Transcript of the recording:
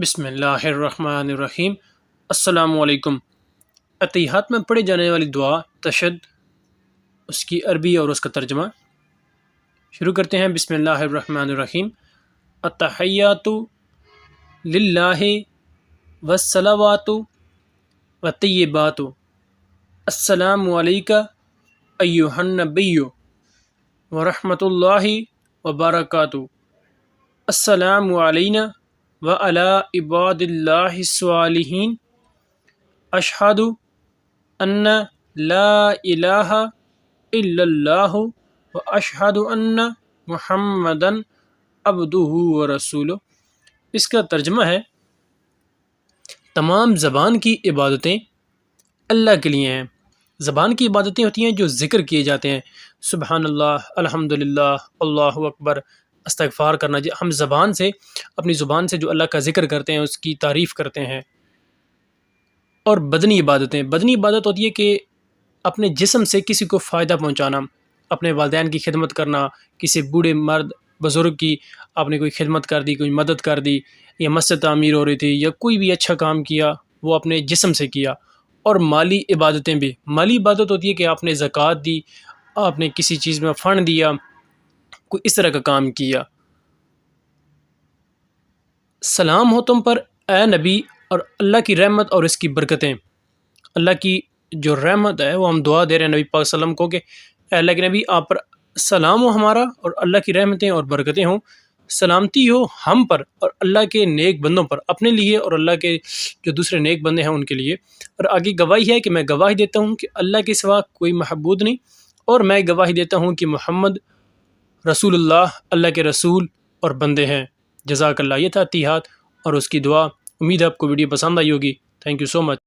بسم اللہ الرحمن الرحیم۔ السلام علیکم۔ اتحیات میں پڑھی جانے والی دعا تشہد، اس کی عربی اور اس کا ترجمہ شروع کرتے ہیں۔ بسم اللہ الرحمن الرحیم۔ التحیات للہ والصلوات والطیبات، السلام علیک ایھا النبی ورحمۃ اللہ وبرکاتہ، السلام علینا وعلی عباد اللہ الصالحین، اشہد ان لا الہ الا اللہ واشہد ان محمدا عبدہ ورسولہ۔ اس کا ترجمہ ہے، تمام زبان کی عبادتیں اللہ کے لیے ہیں۔ زبان کی عبادتیں ہوتی ہیں جو ذکر کیے جاتے ہیں، سبحان اللہ، الحمدللہ، اللہ اکبر، استغفار کرنا۔ ہم زبان سے، اپنی زبان سے جو اللہ کا ذکر کرتے ہیں، اس کی تعریف کرتے ہیں۔ اور بدنی عبادتیں، بدنی عبادت ہوتی ہے کہ اپنے جسم سے کسی کو فائدہ پہنچانا، اپنے والدین کی خدمت کرنا، کسی بوڑھے مرد بزرگ کی آپ نے کوئی خدمت کر دی، کوئی مدد کر دی، یا مسجد تعمیر ہو رہی تھی، یا کوئی بھی اچھا کام کیا وہ اپنے جسم سے کیا۔ اور مالی عبادتیں بھی، مالی عبادت ہوتی ہے کہ آپ نے زکوٰۃ دی، آپ نے کسی چیز میں فنڈ دیا، کوئی اس طرح کا کام کیا۔ سلام ہو تم پر اے نبی، اور اللہ کی رحمت اور اس کی برکتیں۔ اللہ کی جو رحمت ہے وہ ہم دعا دے رہے ہیں نبی پاک صلی اللہ علیہ وسلم کو کہ اے اللہ کے نبی، آپ پر سلام ہو ہمارا، اور اللہ کی رحمتیں اور برکتیں ہوں، سلامتی ہو ہم پر اور اللہ کے نیک بندوں پر، اپنے لیے اور اللہ کے جو دوسرے نیک بندے ہیں ان کے لیے۔ اور آگے گواہی ہے کہ میں گواہی دیتا ہوں کہ اللہ کے سوا کوئی معبود نہیں، اور میں گواہی دیتا ہوں کہ محمد رسول اللہ اللہ کے رسول اور بندے ہیں۔ جزاک اللہ۔ یہ تھا اتحاد اور اس کی دعا۔ امید ہے آپ کو ویڈیو پسند آئی ہوگی۔ Thank you so much.